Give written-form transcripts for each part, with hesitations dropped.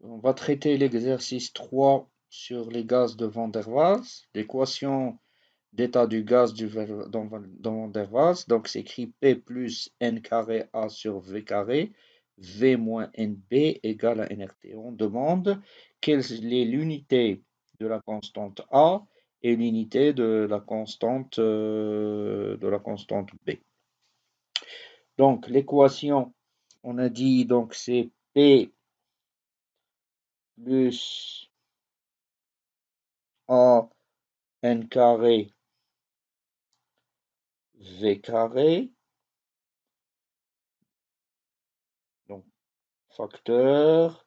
On va traiter l'exercice 3 sur les gaz de Van der Waals, l'équation d'état du gaz dans Van der Waals. Donc, c'est écrit P plus N carré A sur V carré, V moins NB égale à NRT. On demande quelle est l'unité de la constante A et l'unité de la constante B. Donc, l'équation, on a dit, donc c'est P plus A N carré V carré, donc facteur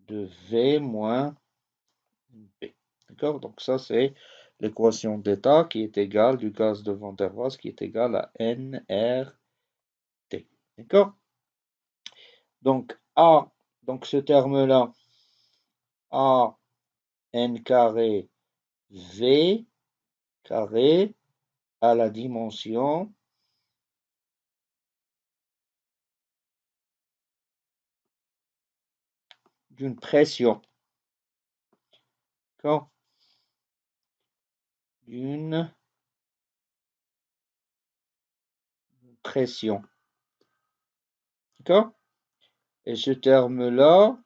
de V moins B. D'accord? Donc ça, c'est l'équation d'état qui est égale du gaz de Van der Waals qui est égal à nRT. D'accord? Donc A, donc ce terme-là, A N carré V carré à la dimension d'une pression. D'accord? D'une pression. D'accord? Et ce terme-là,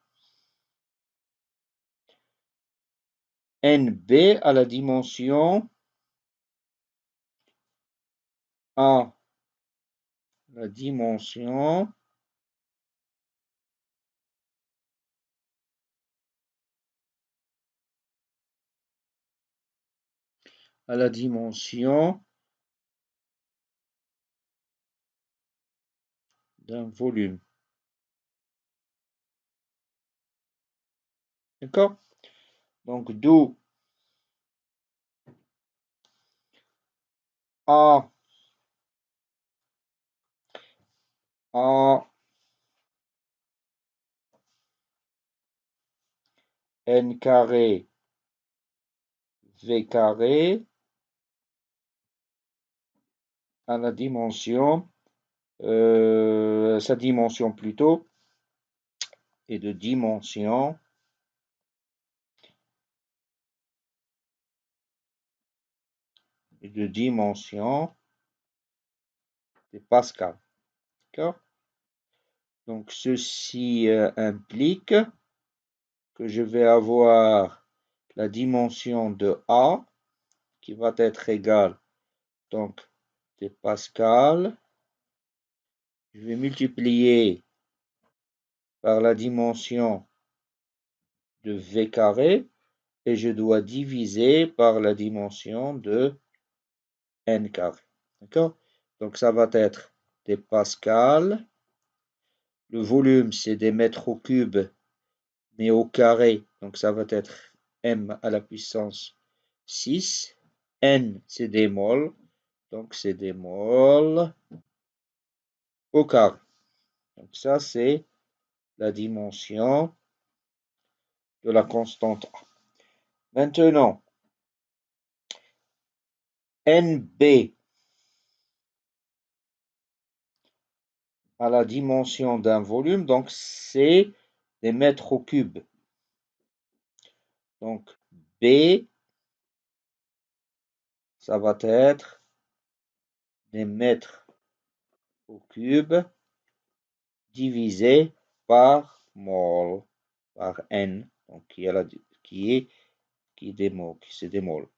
NB à la dimension A, la dimension à la dimension d'un volume. D'accord? Donc, d'où A N carré V carré à la dimension, sa dimension plutôt, est de dimension des Pascal. D'accord? Donc, ceci implique que je vais avoir la dimension de A qui va être égale donc des Pascal. Je vais multiplier par la dimension de V carré et je dois diviser par la dimension de N carré. D'accord? Donc ça va être des Pascal. Le volume, c'est des mètres au cube, mais au carré. Donc ça va être M à la puissance 6. N, c'est des moles. Donc c'est des moles au carré. Donc ça, c'est la dimension de la constante A. Maintenant, NB à la dimension d'un volume, donc c'est des mètres au cube. Donc B, ça va être des mètres au cube divisé par mol, par N, donc qui est des moles, c'est des moles.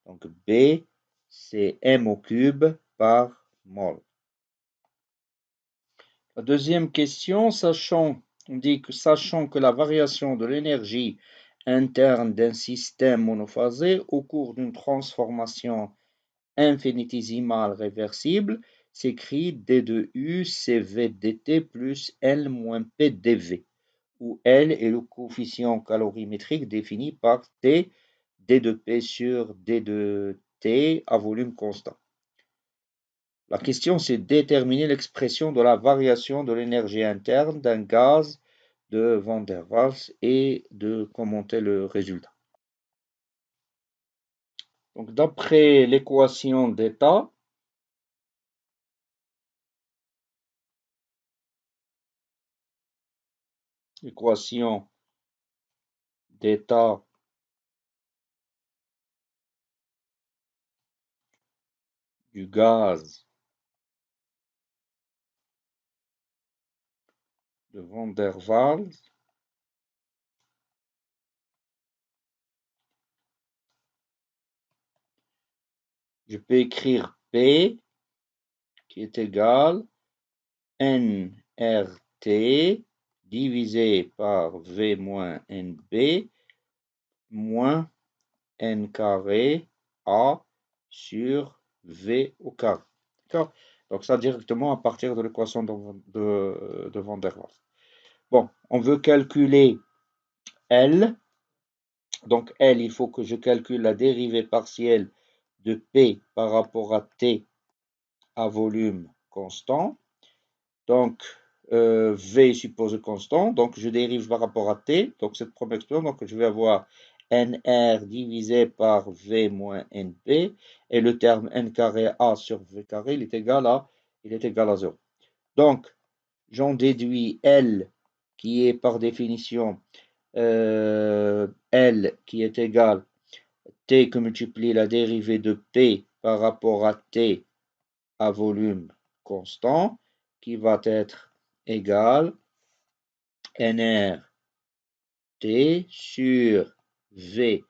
Donc B, c'est M au cube par mol. La deuxième question, on dit que sachant que la variation de l'énergie interne d'un système monophasé au cours d'une transformation infinitésimale réversible s'écrit D de U CV dt plus L moins P dV, où L est le coefficient calorimétrique défini par T D de P sur D de T à volume constant. La question, c'est déterminer l'expression de la variation de l'énergie interne d'un gaz de Van der Waals et de commenter le résultat. Donc, d'après l'équation d'état, l'équation d'état du gaz de Van der Waals je peux écrire P qui est égal nRT divisé par V moins NB moins N carré A sur V au carré. D'accord? Donc ça directement à partir de l'équation de Van der Waals. Bon, on veut calculer L. Donc L, il faut que je calcule la dérivée partielle de P par rapport à T à volume constant. Donc V suppose constant, donc je dérive par rapport à T. Donc cette première expression, donc je vais avoir NR divisé par V moins NP, et le terme N carré A sur V carré, il est égal à 0. Donc, j'en déduis L, qui est par définition L, qui est égal T que multiplie la dérivée de P par rapport à T à volume constant, qui va être égal NR T sur V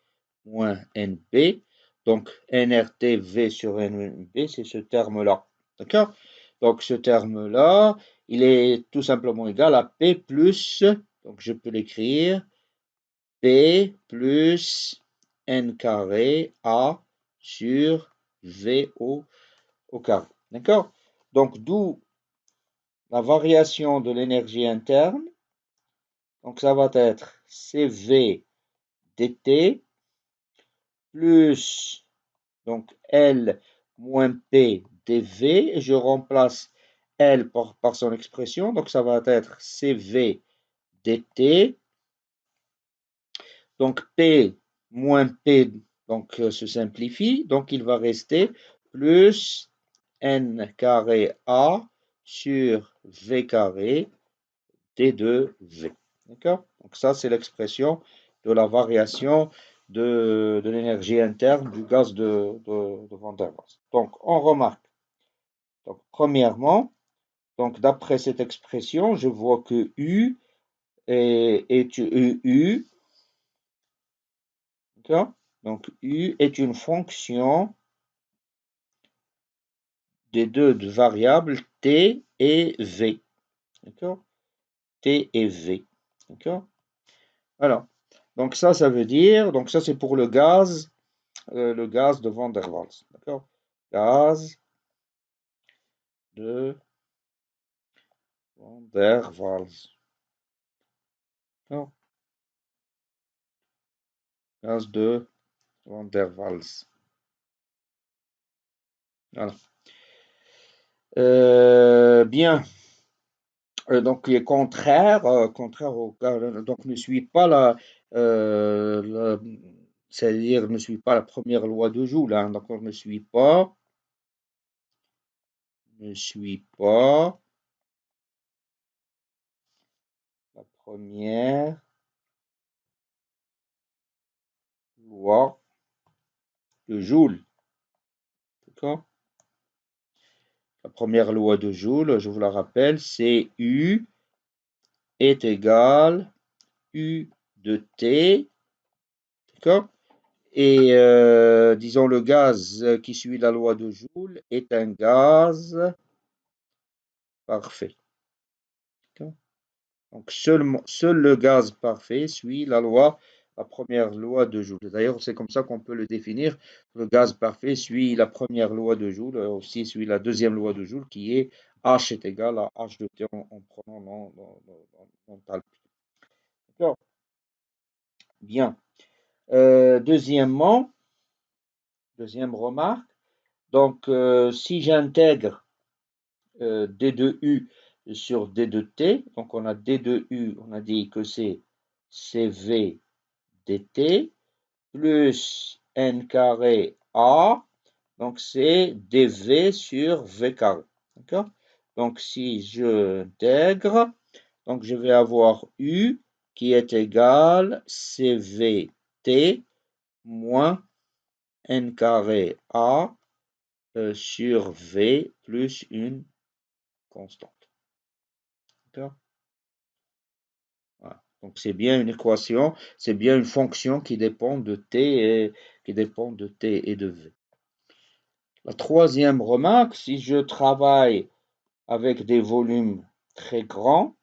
moins NP. Donc, NRT V sur NP, c'est ce terme-là. D'accord? Donc, ce terme-là, il est tout simplement égal à P plus, donc je peux l'écrire, P plus N carré A sur V au carré. D'accord? Donc, d'où la variation de l'énergie interne. Donc, ça va être CV dt plus donc L moins P dV, et je remplace L par son expression, donc ça va être CV dt, donc P moins P donc se simplifie, donc il va rester plus N carré A sur V carré D2V. D'accord? Donc ça, c'est l'expression de la variation de l'énergie interne du gaz de Van der Waals. Donc, on remarque. Donc, premièrement, donc d'après cette expression, je vois que U est U, d'accord? Donc, U est une fonction des deux variables T et V. D'accord? T et V. D'accord? Alors, donc ça veut dire, donc ça c'est pour le gaz de Van der Waals. D'accord? Gaz de Van der Waals. Gaz de Van der Waals. Voilà. Bien. Donc, il est contraire au donc ne suit pas c'est-à-dire ne suit pas la première loi de Joule. Hein, donc, on ne suit pas la première loi de Joule. D'accord? La première loi de Joule, je vous la rappelle, c'est U est égal U de T. D'accord? Et disons le gaz qui suit la loi de Joule est un gaz parfait. Donc seul le gaz parfait suit la première loi de Joule. D'ailleurs, c'est comme ça qu'on peut le définir. Le gaz parfait suit la première loi de Joule, aussi suit la deuxième loi de Joule qui est H est égal à H de T en prenant l'enthalpie. D'accord? Bien. Deuxième remarque. Donc, si j'intègre D2U sur D2T, donc on a D2U, on a dit que c'est CV dt plus N carré A, donc c'est dV sur V carré. D'accord? Donc si je intègre, donc je vais avoir U qui est égal CVT moins n carré A sur V plus une constante. D'accord? Voilà. Donc c'est bien une équation, c'est bien une fonction qui dépend de T et de V. La troisième remarque, si je travaille avec des volumes très grands,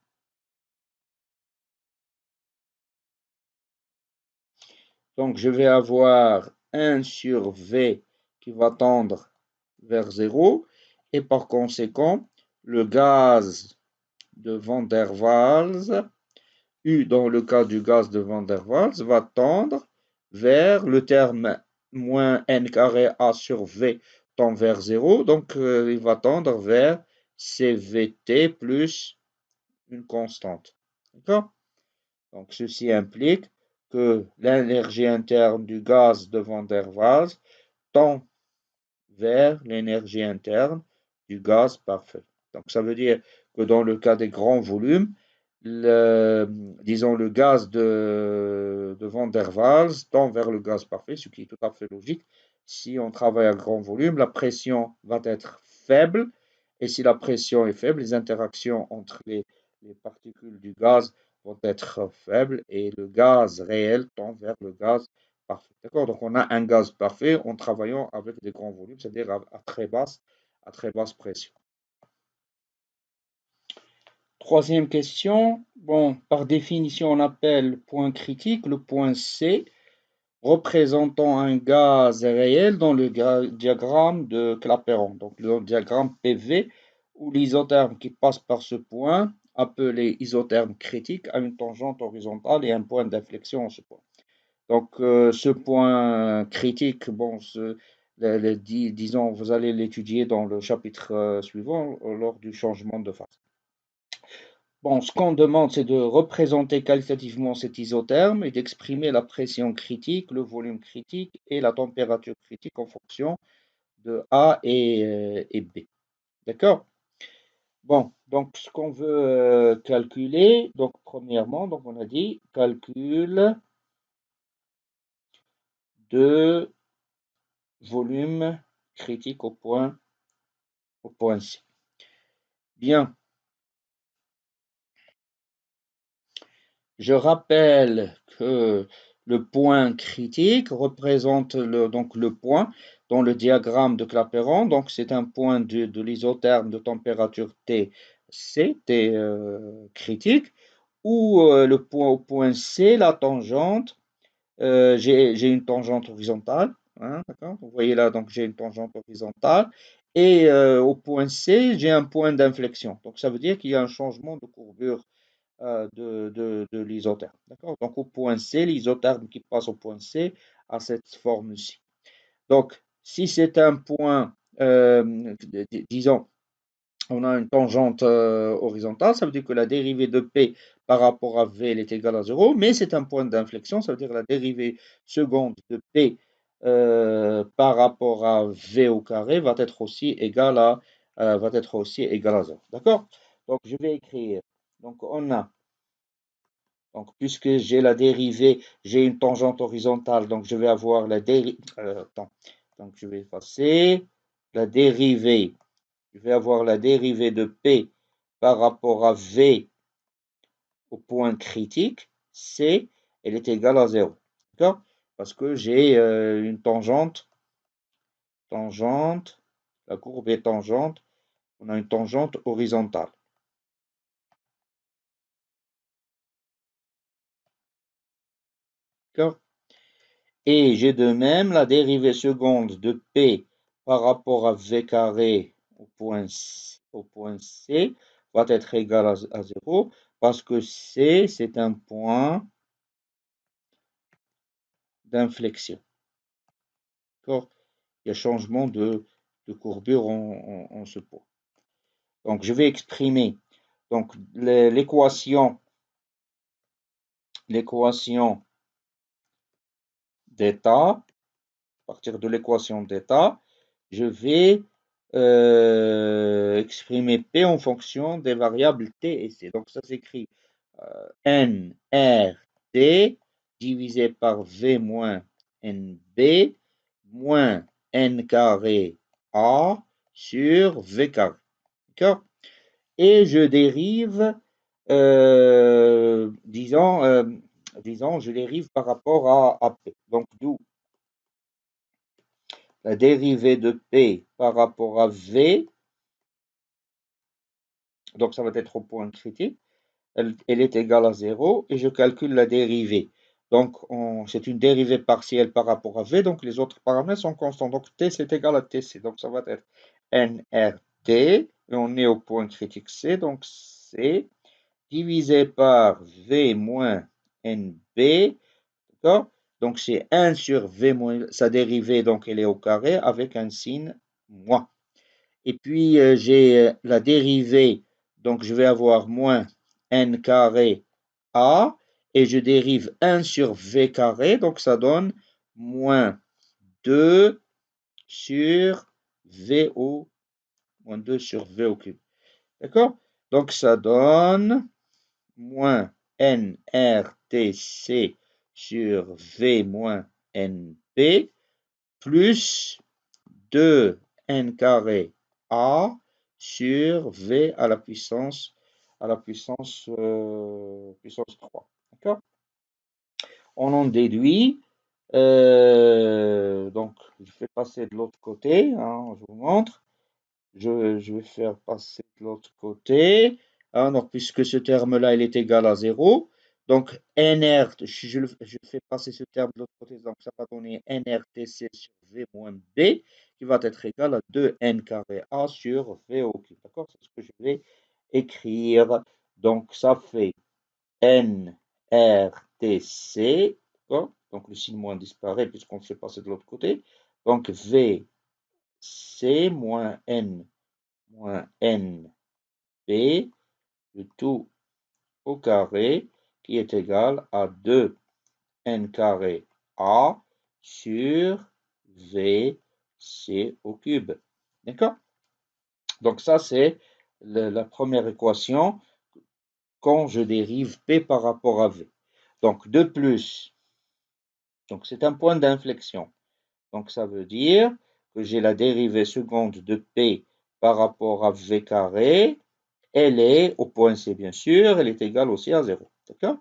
donc je vais avoir 1 sur V qui va tendre vers 0 et par conséquent, le gaz de Van der Waals, U dans le cas du gaz de Van der Waals, va tendre vers le terme moins n carré A sur V tend vers 0, donc il va tendre vers CVT plus une constante. D'accord? Donc ceci implique que l'énergie interne du gaz de Van der Waals tend vers l'énergie interne du gaz parfait. Donc ça veut dire que dans le cas des grands volumes, disons le gaz de Van der Waals tend vers le gaz parfait, ce qui est tout à fait logique. Si on travaille à grand volume, la pression va être faible, et si la pression est faible, les interactions entre les particules du gaz vont être faibles, et le gaz réel tend vers le gaz parfait. D'accord? Donc on a un gaz parfait en travaillant avec des grands volumes, c'est-à-dire à très basse pression. Troisième question. Bon, par définition, on appelle point critique le point C, représentant un gaz réel dans le diagramme de Clapeyron, donc le diagramme PV, où l'isotherme qui passe par ce point, appelé isotherme critique, a une tangente horizontale et un point d'inflexion en ce point. Donc, ce point critique, bon, disons, vous allez l'étudier dans le chapitre suivant lors du changement de phase. Bon, ce qu'on demande, c'est de représenter qualitativement cet isotherme et d'exprimer la pression critique, le volume critique et la température critique en fonction de A et B. D'accord? Bon, donc ce qu'on veut calculer, donc premièrement, donc on a dit calcul de volume critique au point C. Bien. Je rappelle que le point critique représente donc le point dans le diagramme de Clapeyron. Donc c'est un point de l'isotherme de température T critique, où le point au point C, la tangente, j'ai une tangente horizontale. Hein, d'accord? Vous voyez là, donc j'ai une tangente horizontale. Et au point C, j'ai un point d'inflexion. Donc ça veut dire qu'il y a un changement de courbure de l'isotherme. D'accord? Donc au point C, l'isotherme qui passe au point C a cette forme-ci. Donc si c'est un point, disons, on a une tangente horizontale, ça veut dire que la dérivée de P par rapport à V elle est égale à 0, mais c'est un point d'inflexion, ça veut dire que la dérivée seconde de P par rapport à V au carré va être aussi égale à 0. D'accord? Donc je vais écrire. Donc on a, donc puisque j'ai la dérivée, j'ai une tangente horizontale, donc je vais avoir la dérivée. Donc je vais effacer la dérivée. Je vais avoir la dérivée de P par rapport à V au point critique, C, elle est égale à 0. D'accord? Parce que j'ai une tangente, la courbe est tangente, on a une tangente horizontale. D'accord? Et j'ai de même la dérivée seconde de P par rapport à V carré au point C va être égale à 0 parce que C, c'est un point d'inflexion. D'accord? Il y a changement de courbure en ce point. Donc, je vais exprimer donc l'équation d'état. À partir de l'équation d'état, je vais exprimer P en fonction des variables T et C. Donc, ça s'écrit nRT divisé par V moins NB moins N carré A sur V carré. D'accord? Et je dérive, disons, je dérive par rapport à P. Donc, d'où la dérivée de P par rapport à V, donc ça va être au point critique, elle est égale à 0 et je calcule la dérivée. Donc, c'est une dérivée partielle par rapport à V, donc les autres paramètres sont constants. Donc, T, c'est égal à TC. Donc, ça va être nRT, et on est au point critique C, donc C divisé par V moins NB, d'accord? Donc, c'est 1 sur V moins, sa dérivée, donc elle est au carré avec un signe moins. Et puis, j'ai la dérivée, donc je vais avoir moins n carré a, et je dérive 1 sur v carré, donc ça donne moins 2 sur v au, moins 2 sur v au cube. D'accord? Donc ça donne moins nRTC sur v moins np plus 2n carré a sur v à la puissance 3. D'accord? On en déduit. Donc, je fais passer de l'autre côté. Hein, je vous montre. Je vais faire passer de l'autre côté. Hein, donc, puisque ce terme-là, il est égal à 0. Donc, NR, je fais passer ce terme de l'autre côté. Donc, ça va donner NRTC sur V moins B, qui va être égal à 2N carré A sur V au cube. D'accord? C'est ce que je vais écrire. Donc, ça fait NRTC. D'accord? Donc, le signe moins disparaît puisqu'on fait passer de l'autre côté. Donc, VC moins N moins NB, le tout au carré, qui est égal à 2n carré A sur VC au cube. D'accord? Donc ça, c'est la première équation quand je dérive P par rapport à V. Donc de plus, donc c'est un point d'inflexion. Donc ça veut dire que j'ai la dérivée seconde de P par rapport à V carré. Elle est au point C, bien sûr, elle est égale aussi à 0. D'accord?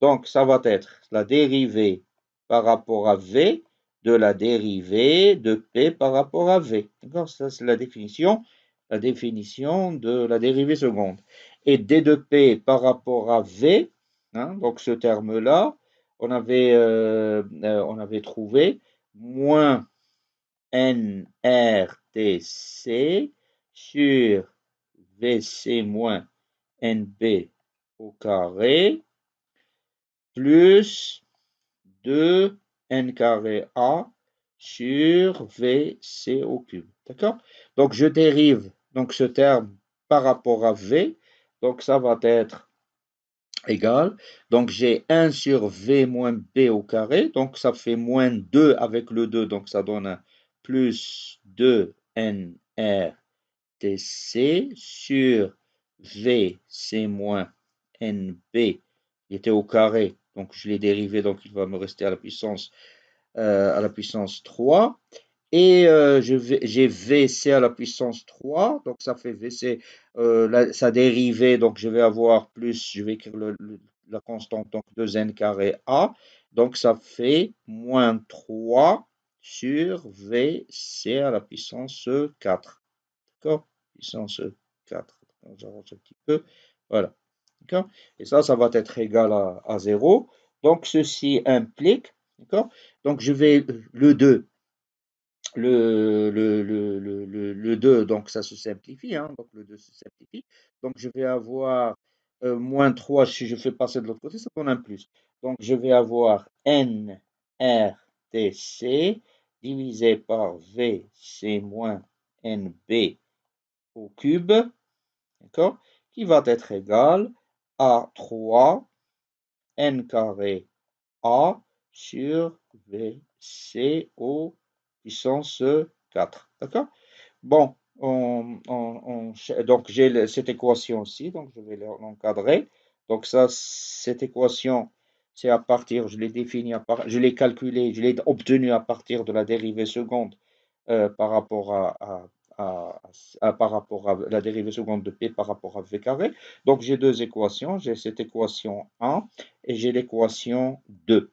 Donc, ça va être la dérivée par rapport à V de la dérivée de P par rapport à V. D'accord? Ça, c'est la définition de la dérivée seconde. Et D de P par rapport à V, hein, donc ce terme-là, on avait trouvé moins NRTC sur VC moins NB au carré plus 2N carré A sur VC au cube. D'accord? Donc, je dérive donc, ce terme par rapport à V. Donc, ça va être égal. Donc, j'ai 1 sur V moins B au carré. Donc, ça fait moins 2 avec le 2. Donc, ça donne un plus 2NR TC sur VC moins NB, il était au carré, donc je l'ai dérivé, donc il va me rester à la puissance 3. Et j'ai VC à la puissance 3, donc ça fait VC, sa dérivée, donc je vais avoir plus, je vais écrire la constante, donc 2n carré A, donc ça fait moins 3 sur VC à la puissance 4. D'accord? Puissance 4. J'arrange un petit peu. Voilà. D'accord? Et ça va être égal à 0. Donc, ceci implique, d'accord? Donc, je vais, le 2, le 2, donc ça se simplifie, hein, donc le 2 se simplifie. Donc, je vais avoir moins 3, si je fais passer de l'autre côté, ça donne un plus. Donc, je vais avoir NRTC divisé par VC moins NB au cube, d'accord, qui va être égal à 3 n carré A sur VC au puissance 4. D'accord? Bon, donc j'ai cette équation aussi, donc je vais l'encadrer. Donc ça, cette équation, c'est à partir, je l'ai définie, je l'ai calculée, je l'ai obtenue à partir de la dérivée seconde par rapport par rapport à la dérivée seconde de P par rapport à V carré. Donc j'ai deux équations, j'ai cette équation 1 et j'ai l'équation 2.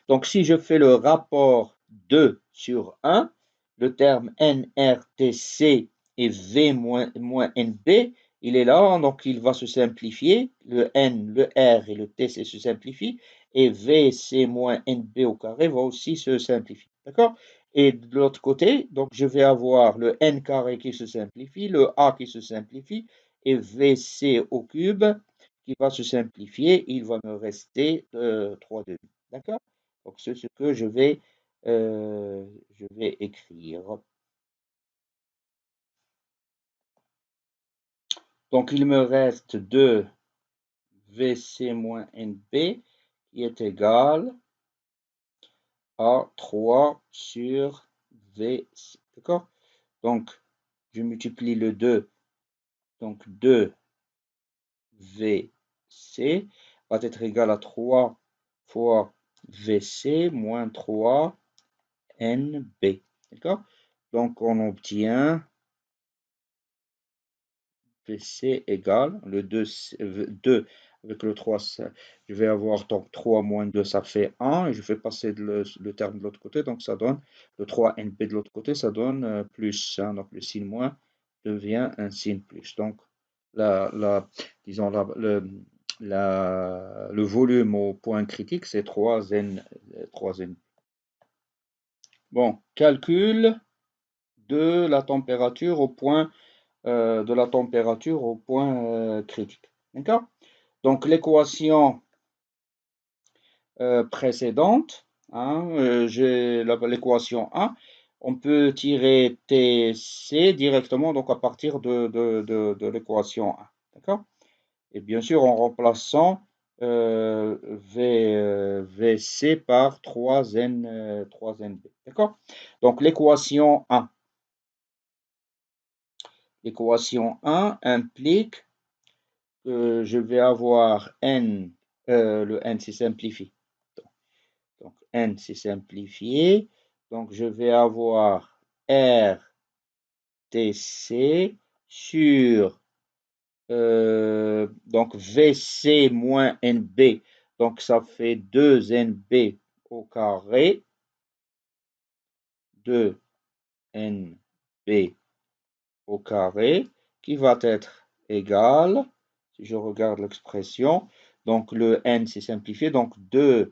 Donc si je fais le rapport 2 sur 1, le terme NRTC et V moins NB, il est là, donc il va se simplifier. Le N, le R et le TC se simplifient. Et VC moins NB au carré va aussi se simplifier. D'accord? Et de l'autre côté, donc je vais avoir le N carré qui se simplifie, le A qui se simplifie, et VC au cube qui va se simplifier. Il va me rester 3 demi. D'accord? Donc c'est ce que je vais écrire. Donc il me reste 2 VC moins NB qui est égal à 3 sur VC. D'accord? Donc je multiplie le 2. Donc 2 VC va être égal à 3 fois VC moins 3 NB. D'accord? Donc on obtient PC égale le 2, 2 avec le 3, je vais avoir donc 3 moins 2, ça fait 1, et je fais passer le terme de l'autre côté, donc ça donne le 3NP de l'autre côté, ça donne plus, hein, donc le signe moins devient un signe plus. Donc, disons, le volume au point critique, c'est 3N. Bon, calcul de la température au point critique. D'accord? Donc l'équation précédente, hein, j'ai l'équation 1, on peut tirer TC directement donc à partir de l'équation 1. D'accord? Et bien sûr en remplaçant VC par 3NB. D'accord? Donc l'équation 1. L'équation 1 implique que je vais avoir N, le N s'est simplifié. Donc N s'est simplifié. Donc je vais avoir RTC sur donc VC moins NB. Donc ça fait 2NB au carré. 2NB au carré qui va être égal, si je regarde l'expression, donc le n s'est simplifié, donc 2NA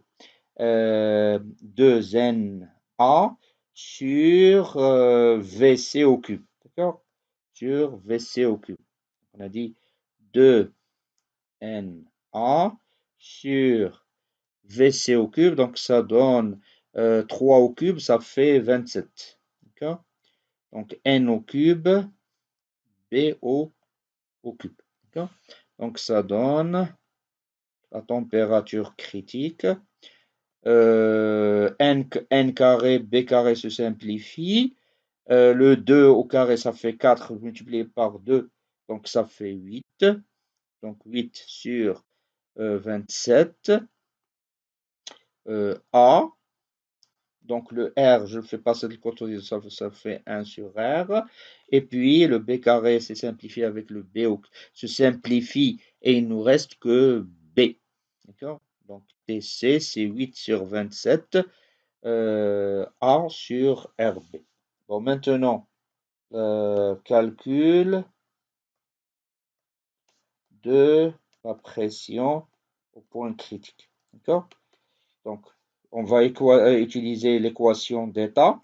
sur VC au cube. D'accord? Sur VC au cube. On a dit 2NA sur VC au cube, donc ça donne 3 au cube, ça fait 27. D'accord? Donc N au cube, B au cube. Donc ça donne la température critique. N carré, B carré se simplifie. Le 2 au carré, ça fait 4 multiplié par 2, donc ça fait 8. Donc 8 sur 27. A. Donc le R, je le fais passer de côté, ça fait 1 sur R. Et puis le B carré s'est simplifié avec le B, se simplifie et il nous reste que B. D'accord? Donc TC, c'est 8 sur 27, A sur RB. Bon, maintenant, calcul de la pression au point critique. D'accord? Donc, on va utiliser l'équation d'état.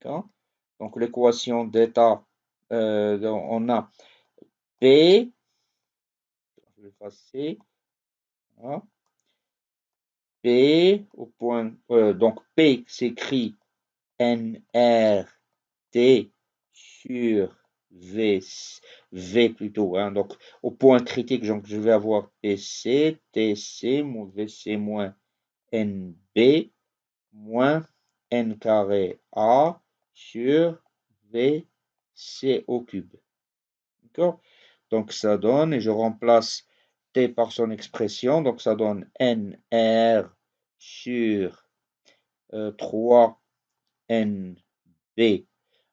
Donc, l'équation d'état, on a P, je vais effacer, voilà. P au point, donc P s'écrit NRT sur V plutôt, hein, donc au point critique, donc je vais avoir PC, TC, VC moins NB, moins N carré A sur VC au cube. D'accord? Donc ça donne, et je remplace T par son expression, donc ça donne NR sur 3NB.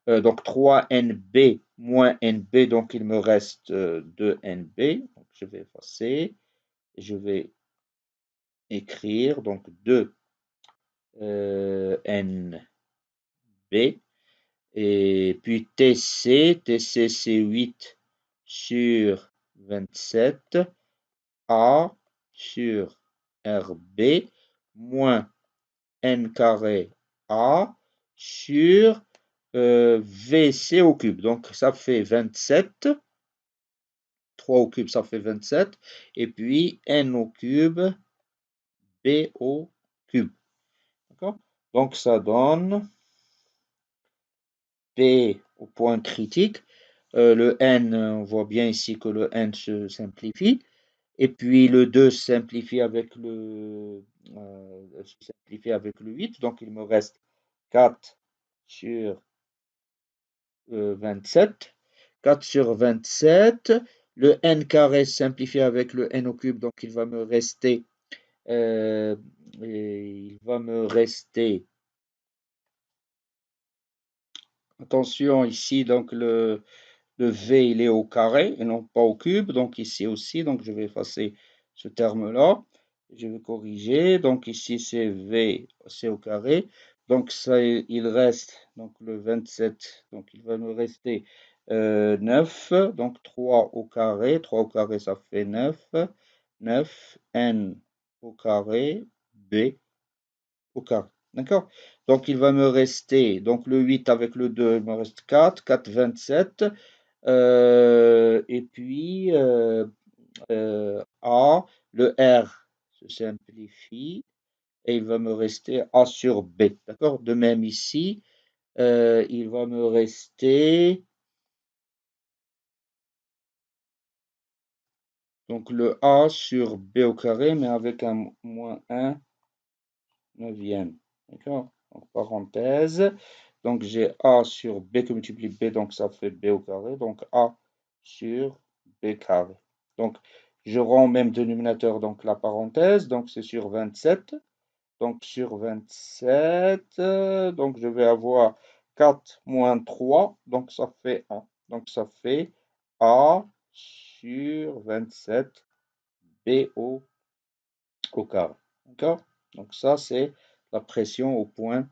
Donc 3NB moins NB, donc il me reste 2NB. Donc je vais effacer, et je vais écrire donc 2NB. Et puis TC c'est 8 sur 27, A sur RB, moins N carré A sur VC au cube. Donc ça fait 27, 3 au cube ça fait 27, et puis N au cube, B au cube. D'accord? Donc ça donne P au point critique. Le n, on voit bien ici que le n se simplifie. Et puis le 2 simplifie avec simplifie avec le 8. Donc il me reste 4 sur 27. 4 sur 27. Le n carré simplifie avec le n au cube. Donc il va me rester, attention ici, donc le V il est au carré et non pas au cube, donc ici aussi, donc je vais effacer ce terme-là, je vais corriger, donc ici c'est V, c'est au carré, donc ça il reste, donc le 27, donc il va me rester 9, donc 3 au carré ça fait 9, 9, N au carré, B au carré. D'accord? Donc il va me rester, donc le 8 avec le 2, il me reste 4, 4, 27. Et puis A, le R se simplifie et il va me rester A sur B. D'accord? De même ici, il va me rester donc le A sur B au carré, mais avec un moins 1 neuvième. D'accord? Donc parenthèse. Donc j'ai A sur B qui multiplie B, donc ça fait B au carré. Donc A sur B carré. Donc je rends au même dénominateur donc la parenthèse. Donc c'est sur 27. Donc sur 27, donc je vais avoir 4 moins 3. Donc ça fait 1. Donc ça fait A sur 27 B au carré. D'accord? Donc ça c'est la pression au point